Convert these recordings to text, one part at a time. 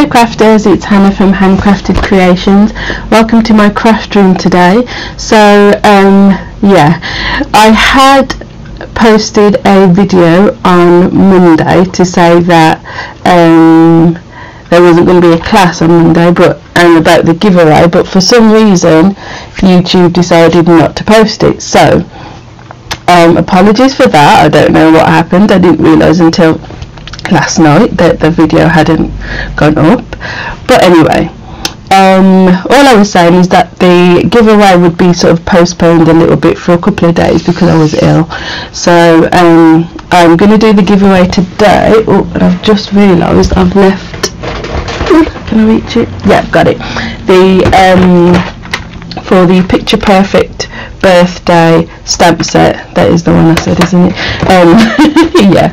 Hi crafters, it's Hannah from Handcrafted Creations. Welcome to my craft room today. So yeah, I had posted a video on Monday to say that there wasn't going to be a class on Monday and about the giveaway, but for some reason YouTube decided not to post it. So apologies for that. I don't know what happened. I didn't realise until last night that the video hadn't gone up, but anyway, all I was saying is that the giveaway would be sort of postponed a little bit for a couple of days because I was ill. So I'm going to do the giveaway today. Oh, and I've just realised I've left, can I reach it? Yeah, got it. For the Picture Perfect birthday stamp set, that is the one I said, isn't it? Yeah.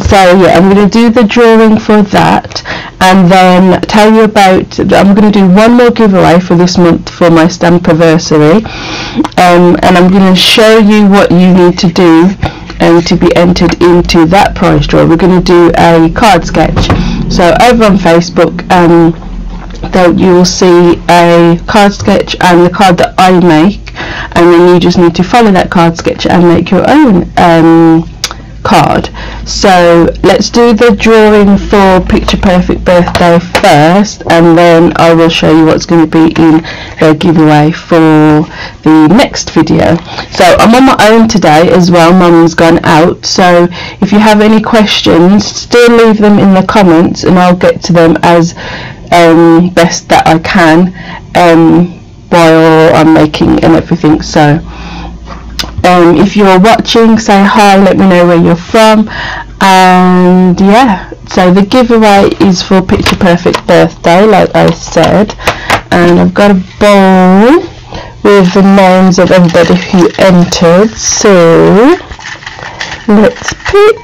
So yeah, I'm going to do the drawing for that, and then tell you about, I'm going to do one more giveaway for this month for my Stampiversary, and I'm going to show you what you need to do to be entered into that prize draw. We're going to do a card sketch. So over on Facebook, you will see a card sketch and the card that I make, and then you just need to follow that card sketch and make your own card. So let's do the drawing for Picture Perfect birthday first, and then I will show you what's going to be in the giveaway for the next video. So I'm on my own today as well. Mum's gone out, so if you have any questions, still leave them in the comments and I'll get to them as best that I can while I'm making and everything. So if you're watching, say hi, let me know where you're from, and yeah, so the giveaway is for Picture Perfect birthday, like I said, and I've got a bowl with the names of everybody who entered. So let's pick,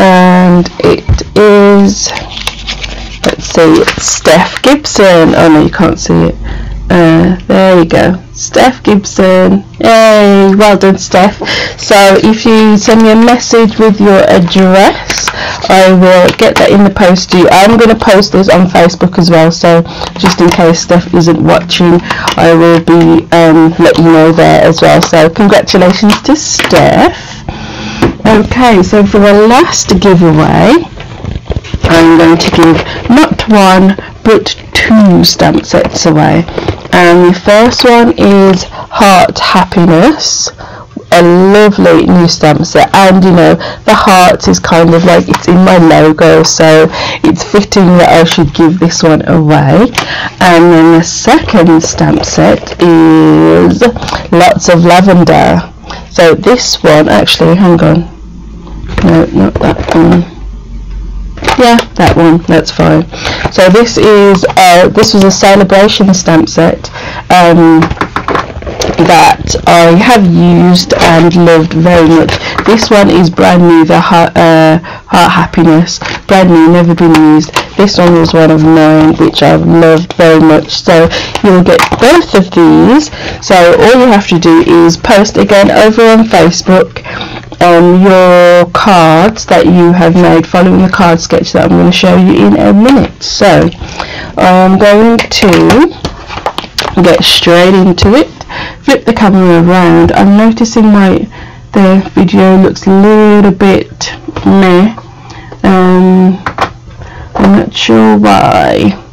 and it is, let's see, Steph Gibson. Oh no, you can't see it. There you go, Steph Gibson. Yay, well done, Steph. So if you send me a message with your address, I will get that in the post to you. I'm going to post this on Facebook as well, so just in case Steph isn't watching, I will be letting you know there as well. So congratulations to Steph. Okay, so for the last giveaway, I'm going to give not one but 2 stamp sets away, and the first one is Heart Happiness, a lovely new stamp set, and you know, the heart is kind of like, it's in my logo, so it's fitting that I should give this one away. And then the second stamp set is Lots of Lavender. So this one, actually, hang on, no, not that one. Yeah, that one, that's fine. So this was a celebration stamp set that I have used and loved very much. This one is brand new, the Heart Happiness, brand new, never been used. This one was one of mine, which I've loved very much. So you'll get both of these. So all you have to do is post again over on Facebook your cards that you have made following the card sketch that I'm going to show you in a minute. So I'm going to get straight into it. Flip the camera around. I'm noticing the video looks a little bit meh. I'm not sure why.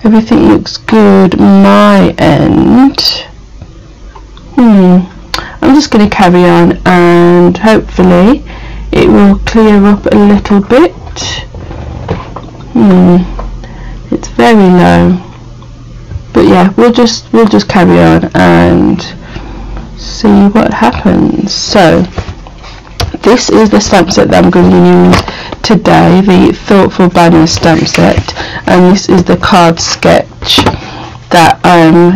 Everything looks good my end. I'm just going to carry on and hopefully it will clear up a little bit. It's very low, but yeah, we'll just carry on and see what happens. So this is the stamp set that I'm going to use today, the Thoughtful Banner stamp set, and this is the card sketch that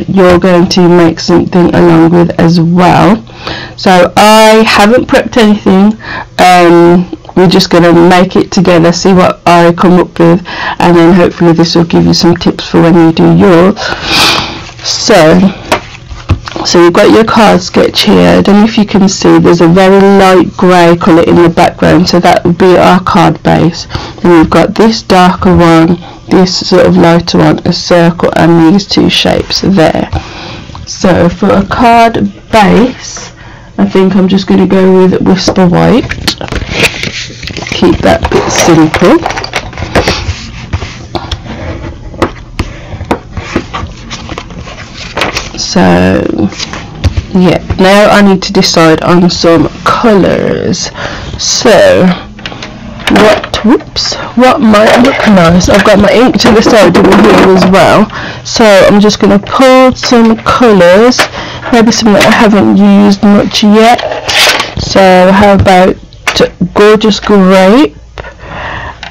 you're going to make something along with as well. So I haven't prepped anything, we're just going to make it together, see what I come up with, and then hopefully this will give you some tips for when you do yours. So So you've got your card sketch here. I don't know if you can see, there's a very light grey colour in the background, so that would be our card base. And you've got this darker one, this sort of lighter one, a circle, and these two shapes there. So for a card base, I think I'm just going to go with Whisper White. Keep that bit simple. So yeah, now I need to decide on some colours. So what might look nice? I've got my ink to the side over here as well, so I'm just going to pull some colours, maybe some that I haven't used much yet. So how about Gorgeous Grape,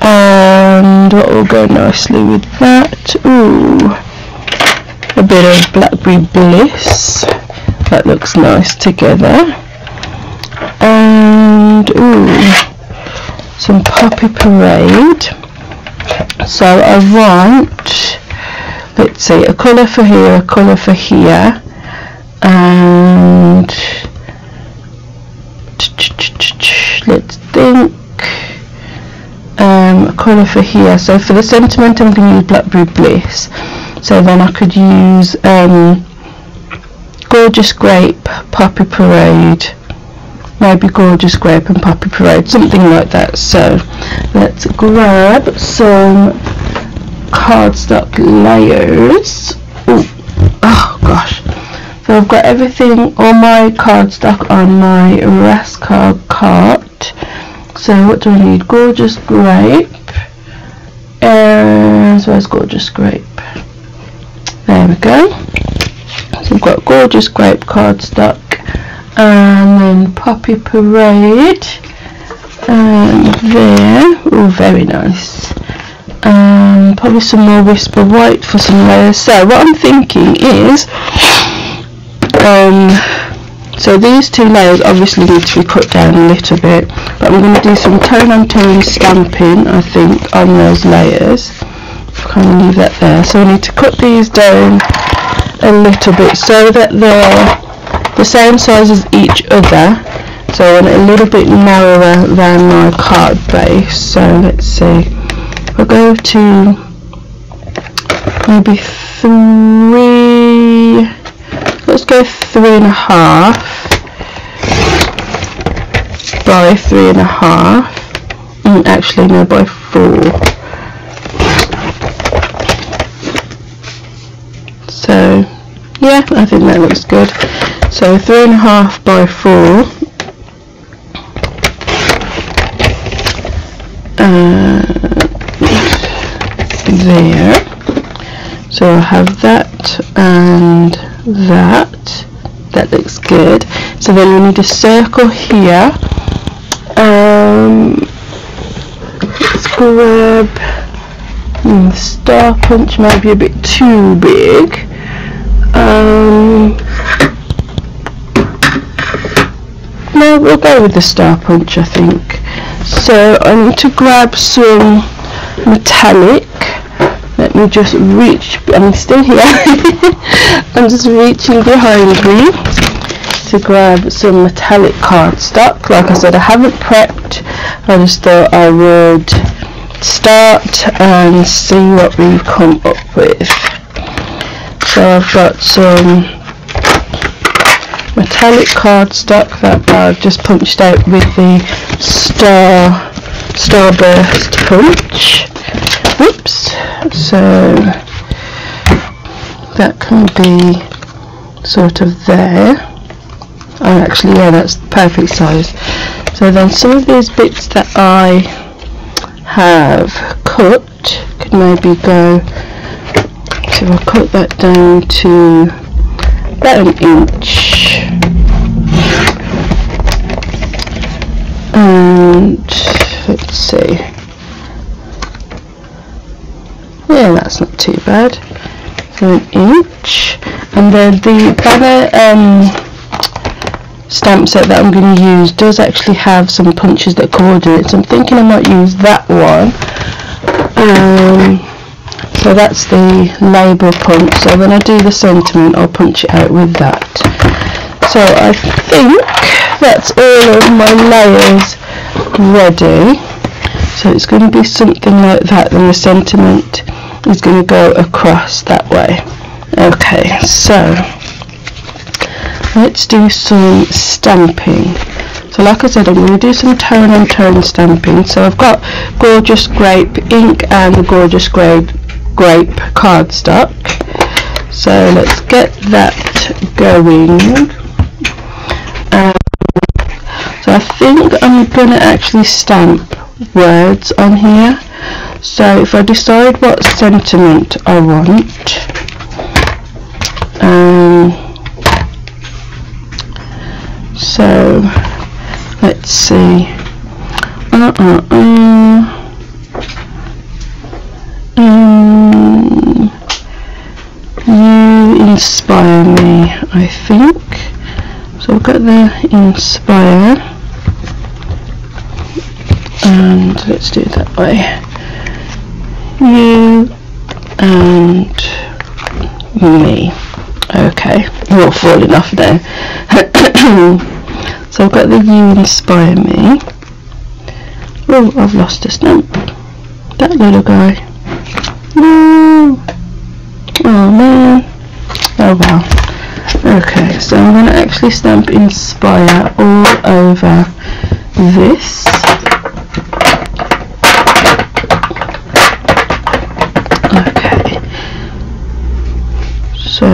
and what will go nicely with that? Ooh, a bit of Blackberry Bliss, that looks nice together. And some Poppy Parade. So I want, let's see, a colour for here, a colour for here, and let's think, a colour for here. So for the sentiment I'm going to use Blackberry Bliss. So then I could use Gorgeous Grape, Poppy Parade, maybe Gorgeous Grape and Poppy Parade, something like that. So let's grab some cardstock layers. Oh gosh. So I've got everything, all my cardstock on my Rascard cart. So what do I need? Gorgeous Grape. And so where's Gorgeous Grape? There we go. So I've got Gorgeous Grape cardstock, and then Poppy Parade, and there. Oh, very nice. And probably some more Whisper White for some layers. So what I'm thinking is, so these two layers obviously need to be cut down a little bit, but I'm going to do some tone on tone stamping, I think, on those layers. Kind of leave that there. So I need to cut these down a little bit so that they're the same size as each other. So I want it a little bit narrower than my card base. So let's see. I'll go to maybe 3. Let's go 3.5 by 3.5. Actually, no, by 4. So yeah, I think that looks good. So 3.5 by 4, there. So I have that and that. That looks good. So then we need a circle here. Let's grab the star punch, maybe a bit too big. No, we'll go with the star punch, I think. So I need to grab some metallic. Let me just reach, I'm still here. I'm just reaching behind me to grab some metallic cardstock. Like I said, I haven't prepped. I just thought I would start and see what we've come up with. So I've got some metallic cardstock that I've just punched out with the Starburst punch. Oops. So that can be sort of there. Oh, actually, yeah, that's the perfect size. So then some of these bits that I have cut could maybe go, so I'll cut that down to about 1 inch, and let's see, yeah, that's not too bad. So 1 inch, and then the banner stamp set that I'm going to use does actually have some punches that coordinate, so I'm thinking I might use that one. So that's the label punch, so when I do the sentiment I'll punch it out with that. So I think that's all of my layers ready. So it's going to be something like that, and the sentiment is going to go across that way. Okay, so let's do some stamping. So like I said, I'm going to do some tone on tone stamping. So I've got Gorgeous Grape ink and the Gorgeous Grape cardstock. So let's get that going. So I think I'm going to actually stamp words on here. So if I decide what sentiment I want, so let's see, you inspire me, I think. So I've got the inspire, and let's do it that way. You and me. Okay, we're all falling off now. So I've got the you inspire me. Oh, I've lost a stamp. That little guy. No. Oh man. Oh well. Okay, so I'm going to actually stamp inspire all over this. Okay. So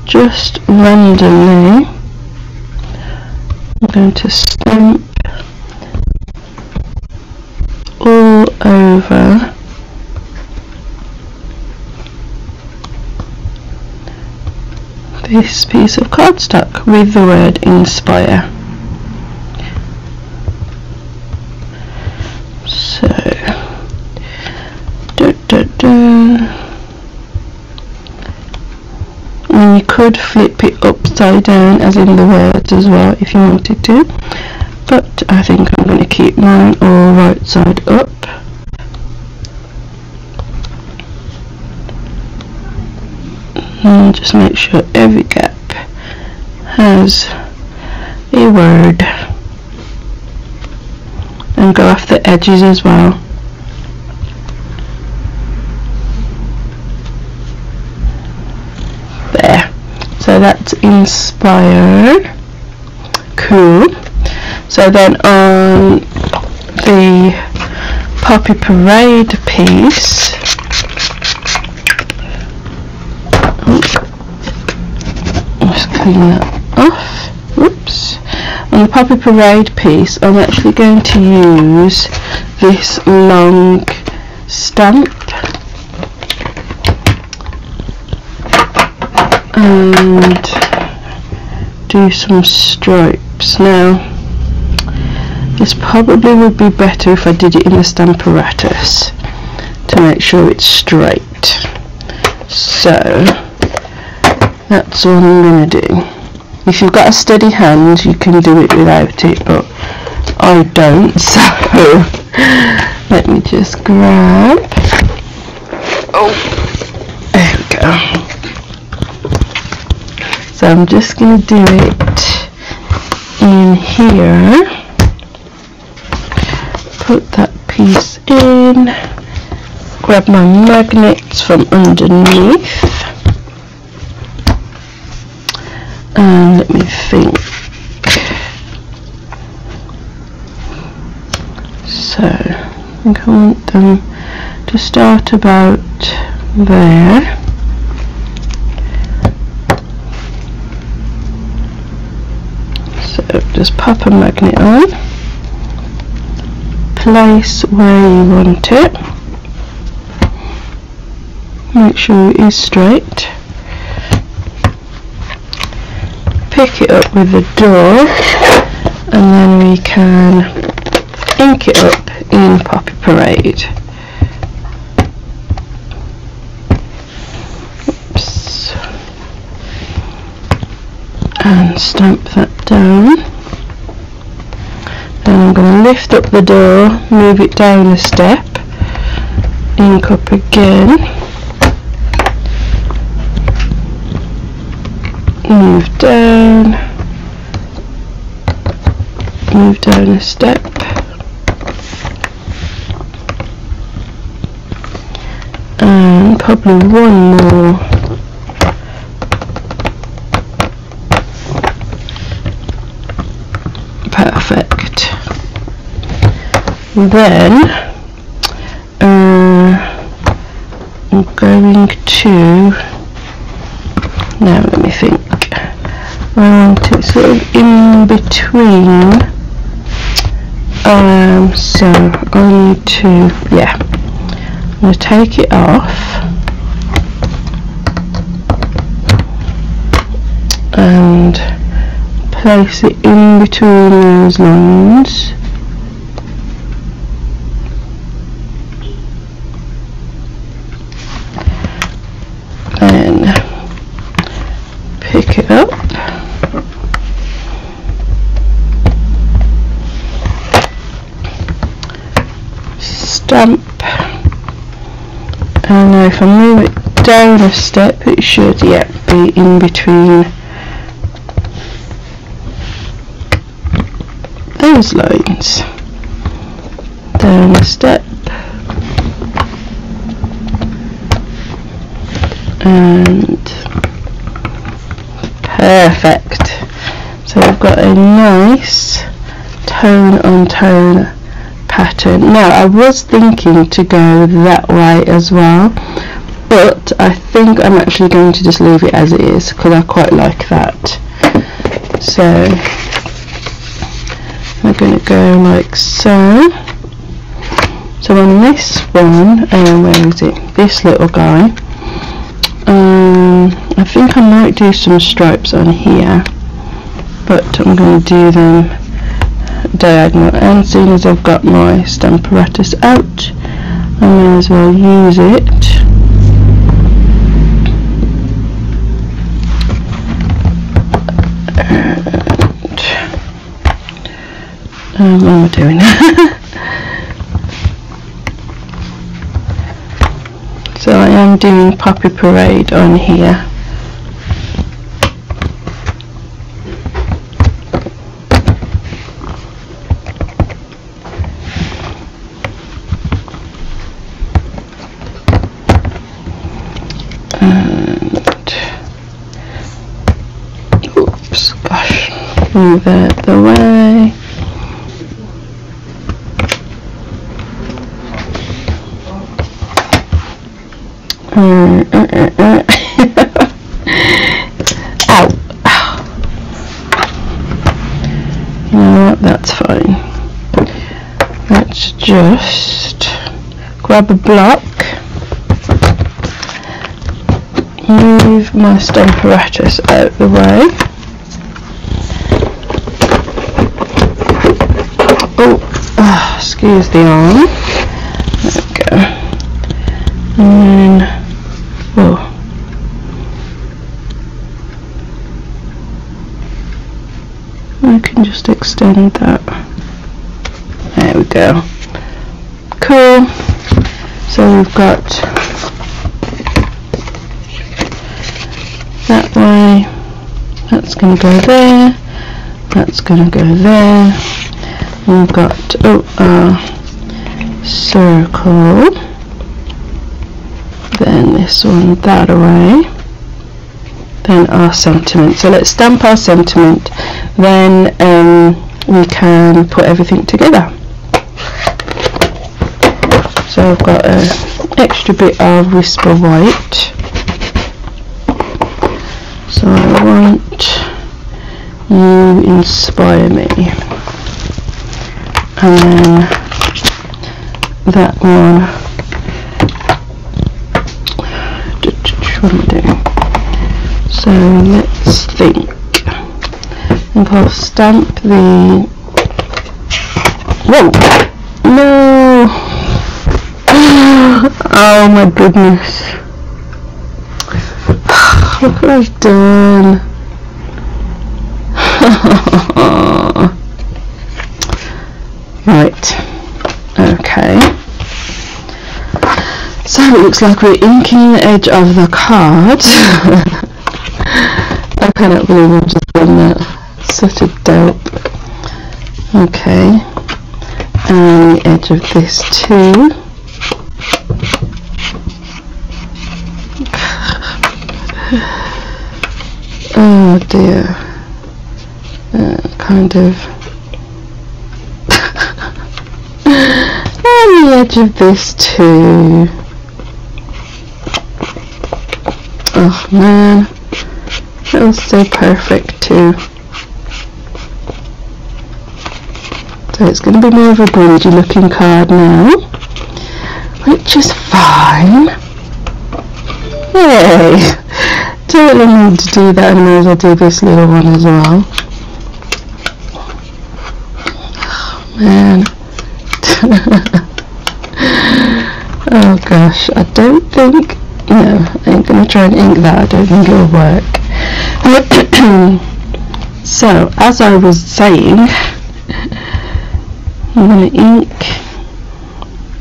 just randomly I'm going to stamp all over this piece of cardstock with the word inspire. So and you could flip it upside down as in the words as well if you wanted to, but I think I'm going to keep mine all right side up. And just make sure every gap has a word, and go off the edges as well. There. So that's inspire. Cool. So then on the Poppy Parade piece, let's clean that off. Whoops. On the Poppy Parade piece, I'm actually going to use this long stamp and do some stripes. Now this probably would be better if I did it in the Stamparatus to make sure it's straight. So that's all I'm going to do. If you've got a steady hand you can do it without it, but I don't, so let me just grab, oh, there we go. So I'm just going to do it in here, put that piece in, grab my magnets from underneath, and let me think. So I think I want them to start about there. So just pop a magnet on, place where you want it, make sure it is straight, pick it up with the door, and then we can ink it up in Poppy Parade. Oops. And stamp that down. Then I'm going to lift up the door, move it down a step, ink up again, move down a step, and probably one more. Perfect. Then I'm going to, now let me think, I want it sort of in between, so I need to, yeah, I'm going to take it off and place it in between those lines. Then pick it up, stamp, and now if I move it down a step it should, yeah, be in between those lines. Down a step, and perfect. So we've got a nice tone on tone pattern. Now I was thinking to go that way as well, but I think I'm actually going to just leave it as it is because I quite like that. So we're going to go like so. So on this one, where is it? This little guy. I think I might do some stripes on here, but I'm going to do them diagonal. And seeing as I've got my Stamparatus out, I may as well use it. And what am I doing? So I am doing Poppy Parade on here. And oops, gosh, move it the way. Ow. You know what, that's fine. Let's just grab a block, move my Stamparatus out the way. Oh, excuse the arm. There we go. And then, oh, I can just extend that. There we go. Cool. So we've got that way. That's going to go there. That's going to go there. We've got circle. Then this one that away. Then our sentiment. So let's stamp our sentiment. Then we can put everything together. So I've got an extra bit of Whisper White. So I want You Inspire Me. And then that one. What am I doing? So let's think. I think I'll stamp the. Whoa! No! Oh my goodness! Look what I've done. Right. Okay. So it looks like we're inking the edge of the card. cannot believe I've just done that. Such a dope. Okay, and the edge of this too. Oh dear. Kind of. And the edge of this too. Oh man, that was so perfect too. So it's going to be more of a bridgy looking card now, which is fine. Yay! Totally need to do that, and may as well do this little one as well. Oh man. Oh gosh, I don't think, no, I ain't going to try and ink that, I don't think it'll work. So, as I was saying, I'm going to ink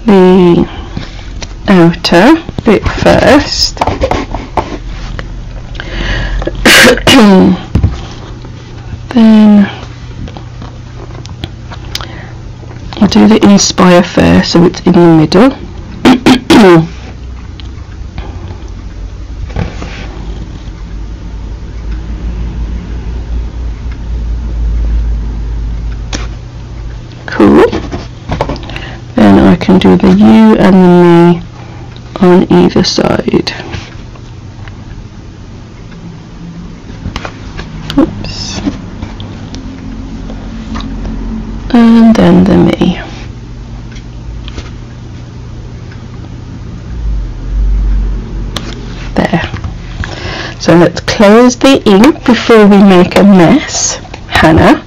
the outer bit first. Then I'll do the Inspire first, so it's in the middle. Cool. Then I can do the U and the me on either side. Oops. And then the me. There. So let's close the ink before we make a mess, Hannah.